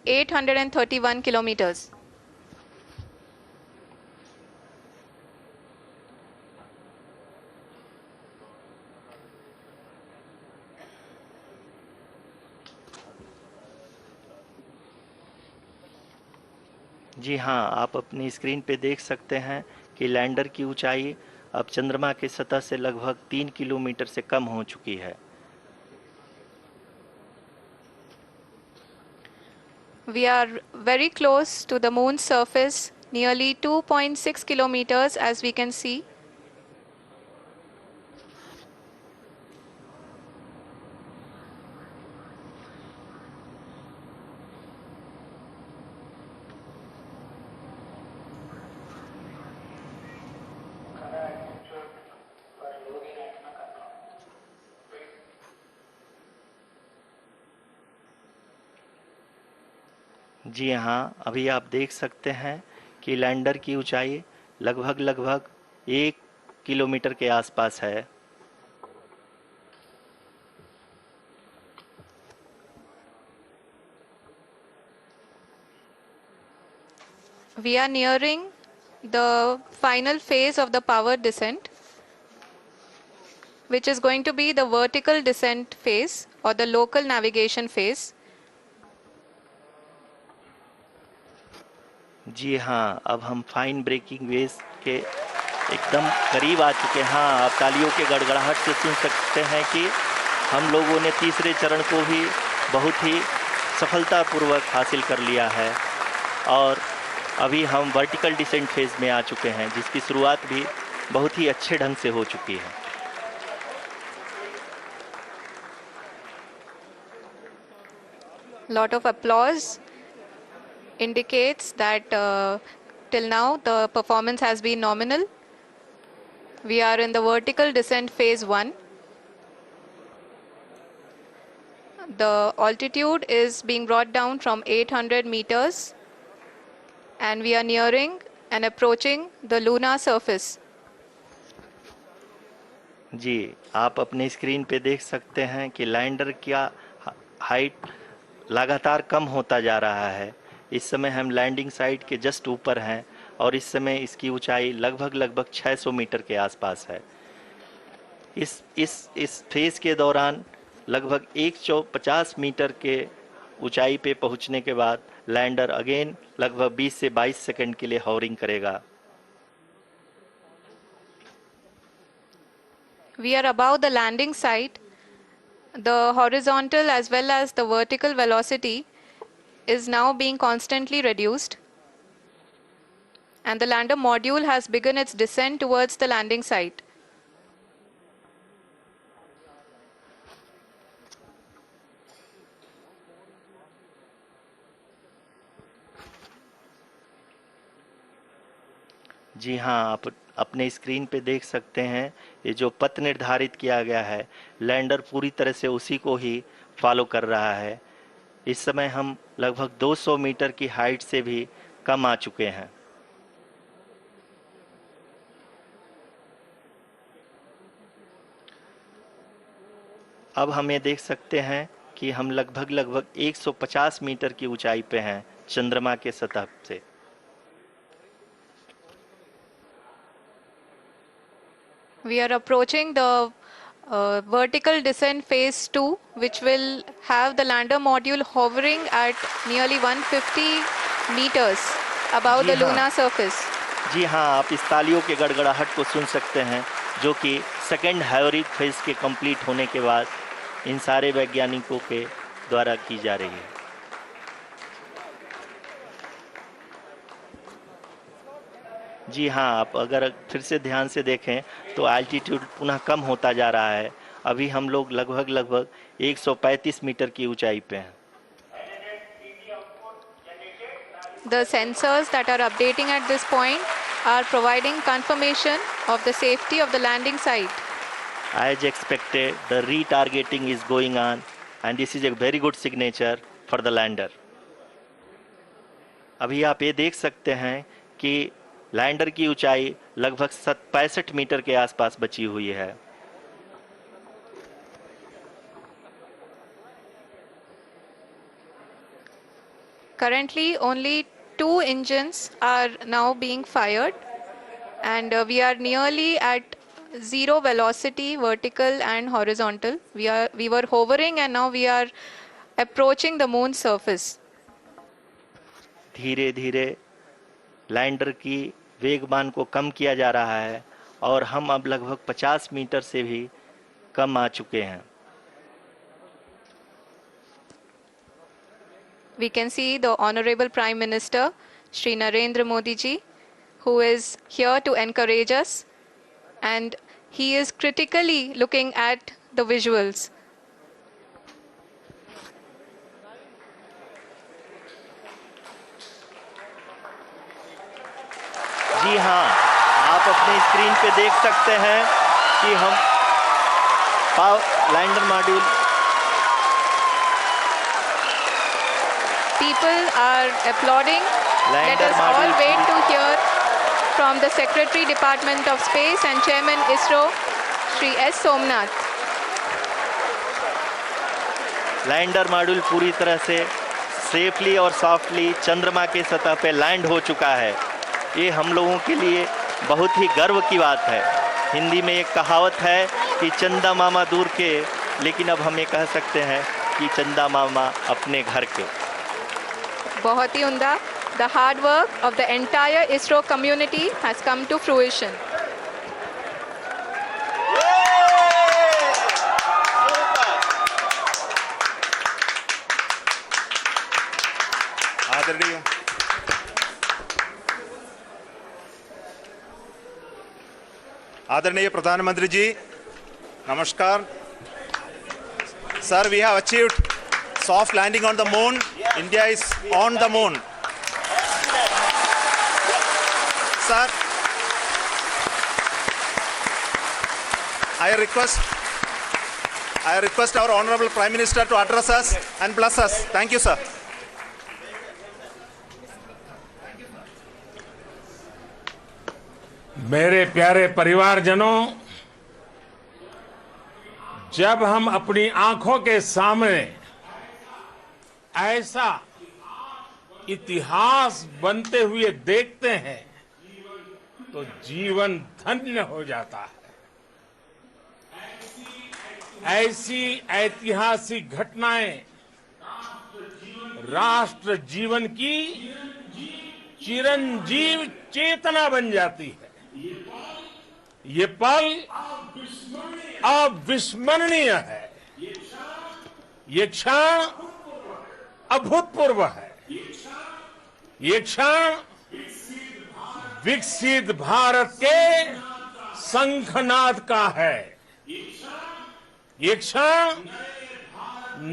831 kilometers. जी हाँ, आप अपनी स्क्रीन पे देख सकते हैं कि लैंडर की ऊंचाई अब चंद्रमा की सतह से लगभग 3 किलोमीटर से कम हो चुकी है। We are very close to the moon's surface, nearly 2.6 kilometers as we can see. जी हाँ, अभी आप देख सकते हैं कि लैंडर की ऊंचाई लगभग 1 किलोमीटर के आसपास है। We are nearing the final phase of the power descent, which is going to be the vertical descent phase or the local navigation phase. जी हाँ, अब हम फाइन ब्रेकिंग वेव्स के एकदम करीब आ चुके हैं। हाँ, आप तालियों के गड़गड़ाहट से सुन सकते हैं कि हम लोगों ने तीसरे चरण को भी बहुत ही सफलतापूर्वक हासिल कर लिया है और अभी हम वर्टिकल डिसेंट फेज में आ चुके हैं, जिसकी शुरुआत भी बहुत ही अच्छे ढंग से हो चुकी है। Lot of applause indicates that till now the performance has been nominal. We are in the vertical descent phase 1. The altitude is being brought down from 800 meters and we are nearing and approaching the lunar surface. जी, आप अपने screen पे देख सकते हैं कि lander का height लगातार कम होता जा रहा है। इस समय हम लैंडिंग साइट के जस्ट ऊपर हैं और इस समय इसकी ऊंचाई लगभग 600 मीटर के आसपास है। इस फेज के दौरान लगभग 150 मीटर के ऊंचाई पे पहुंचने के बाद लैंडर अगेन लगभग 20 से 22 सेकंड के लिए हॉवरिंग करेगा। We are above the landing site. The horizontal as well as the vertical velocity is now being constantly reduced. And the lander module has begun its descent towards the landing site. जी हाँ, आप अपने screen पे देख सकते हैं ये जो पथ निर्धारित किया गया है, लैंडर पूरी तरह से उसी को ही फॉलो कर रहा है। इस समय हम लगभग 200 मीटर की हाइट से भी कम आ चुके हैं। अब हम ये देख सकते हैं कि हम लगभग 150 मीटर की ऊंचाई पे हैं चंद्रमा के सतह से। We are approaching the vertical descent phase 2, which will have the lander module hovering at nearly 150 meters above ji the हाँ, lunar surface. जी हाँ, आप इस तालियों के गड़गड़ाहट को सुन सकते हैं, जो कि सेकेंड हाइवरिक फेज के कंप्लीट होने के बाद इन सारे वैज्ञानिकों के द्वारा की जा रही है। जी हाँ, आप अगर फिर से ध्यान से देखें तो एल्टीट्यूड पुनः कम होता जा रहा है। अभी हम लोग लगभग 135 मीटर की ऊंचाई पे हैं। The sensors that are updating at this point are providing confirmation of the safety of the landing site. As expected, the retargeting is going on and this is a very good signature for the lander. अभी आप ये देख सकते हैं कि lander की ऊंचाई लगभग 65 मीटर के आसपास बची हुई है। Currently, only 2 engines are now being fired, and we are nearly at zero velocity, vertical and horizontal. We were hovering, and now we are approaching the moon's surface. धीरे धीरे लैंडर की वेगमान को कम किया जा रहा है और हम अब लगभग 50 मीटर से भी कम आ चुके हैं. We can see the Honorable Prime Minister, Shri Narendra Modi ji, who is here to encourage us, and he is critically looking at the visuals. जी हाँ, आप अपने स्क्रीन पे देख सकते हैं कि हम lander module. People are applauding. Let us all wait to hear from the Secretary Department of Space and Chairman ISRO, Shri S. Somnath. Lander module पूरी तरह से सेफली और सॉफ्टली चंद्रमा के सतह पे लैंड हो चुका है. ये हम लोगों के लिए बहुत ही गर्व की बात है. हिंदी में एक कहावत है कि चंदा मामा दूर के, लेकिन अब हम ये कह सकते हैं कि चंदा मामा अपने घर के. बहुत ही उम्दा. The hard work of the entire ISRO community has come to fruition. आदरणीय प्रधानमंत्री जी, नमस्कार. Sir, we have achieved soft landing on the moon. India is on the moon. Sir, I request our Honorable Prime Minister to address us and bless us. Thank you, sir. मेरे प्यारे परिवारजनों, जब हम अपनी आंखों के सामने ऐसा इतिहास बनते हुए देखते हैं तो जीवन धन्य हो जाता है. ऐसी ऐतिहासिक घटनाएं राष्ट्र जीवन की चिरंजीव चेतना बन जाती है. ये पल अविस्मरणीय है. ये क्षण अभूतपूर्व है. ये क्षण विकसित भारत के शंखनाद का है. ये क्षण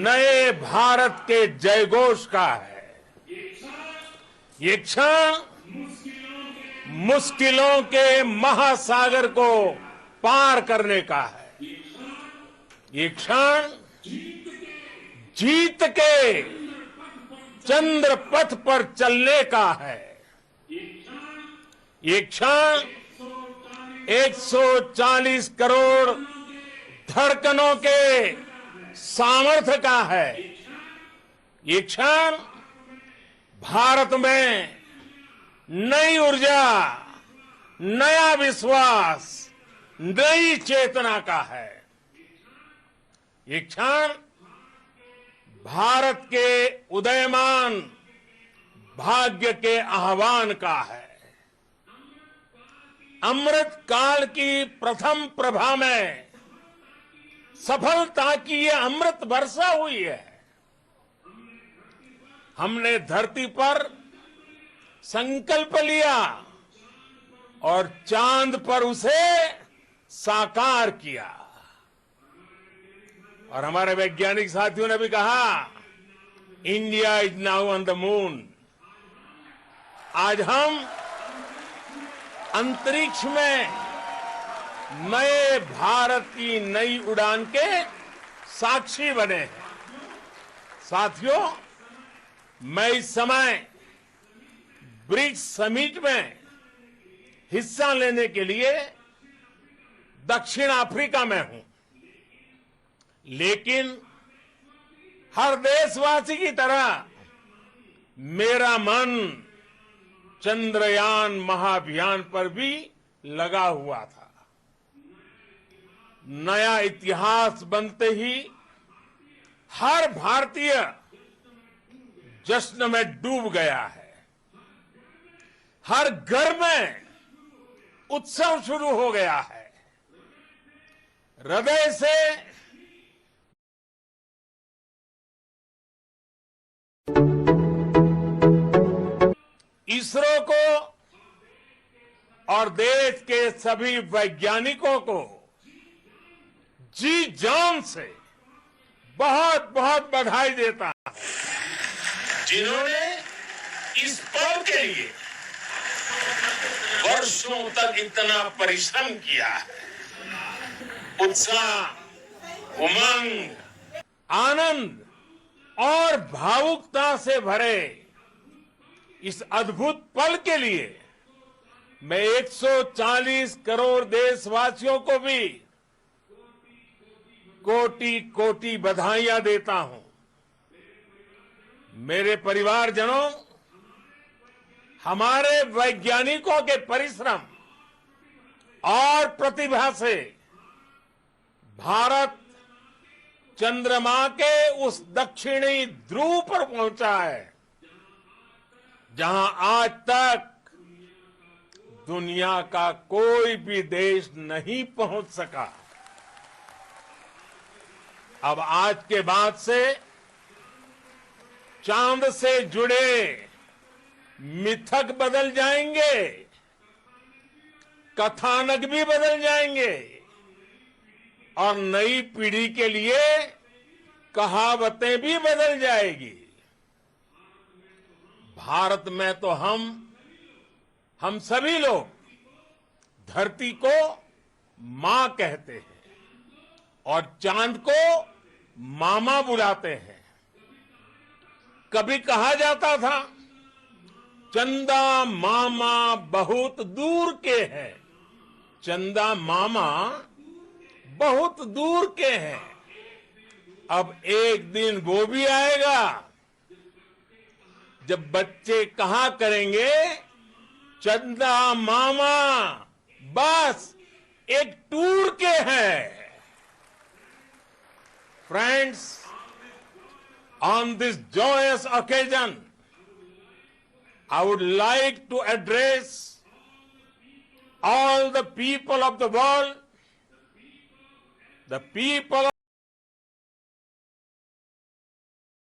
नए भारत के जयघोष का है. ये क्षण मुश्किलों के महासागर को पार करने का है. ये क्षण जीत के चंद्र पथ पर चलने का है. ये क्षण 140 करोड़ धड़कनों के सामर्थ्य का है. ये क्षण भारत में नई ऊर्जा, नया विश्वास, नई चेतना का है. ये क्षण भारत के उदयमान भाग्य के आह्वान का है. अमृत काल की प्रथम प्रभा में सफलता की ये अमृत वर्षा हुई है. हमने धरती पर संकल्प लिया और चांद पर उसे साकार किया. और हमारे वैज्ञानिक साथियों ने भी कहा, India is now on the moon. आज हम अंतरिक्ष में नए भारत की नई उड़ान के साक्षी बने हैं. साथियों, मैं इस समय ब्रिक्स समिट में हिस्सा लेने के लिए दक्षिण अफ्रीका में हूं. लेकिन हर देशवासी की तरह मेरा मन चंद्रयान महाअभियान पर भी लगा हुआ था। नया इतिहास बनते ही हर भारतीय जश्न में डूब गया है। हर घर में उत्सव शुरू हो गया है। हृदय से इसरो को और देश के सभी वैज्ञानिकों को जी जान से बहुत बहुत बधाई देता हूं, जिन्होंने इस पल के लिए वर्षों तक इतना परिश्रम किया है। उत्साह, उमंग, आनंद और भावुकता से भरे इस अद्भुत पल के लिए मैं 140 करोड़ देशवासियों को भी कोटि कोटि बधाइयां देता हूं। मेरे परिवारजनों, हमारे वैज्ञानिकों के परिश्रम और प्रतिभा से भारत चंद्रमा के उस दक्षिणी ध्रुव पर पहुंचा है जहां आज तक दुनिया का कोई भी देश नहीं पहुंच सका। अब आज के बाद से चांद से जुड़े मिथक बदल जाएंगे, कथानक भी बदल जाएंगे और नई पीढ़ी के लिए कहावतें भी बदल जाएगी। भारत में तो हम सभी लोग धरती को मां कहते हैं और चांद को मामा बुलाते हैं। कभी कहा जाता था चंदा मामा बहुत दूर के हैं। चंदा मामा बहुत दूर के हैं। अब एक दिन वो भी आएगा जब बच्चे कहा करेंगे चंदा मामा बस एक टूर के हैं। Friends, on this joyous occasion, I would like to address all the people of the world, the people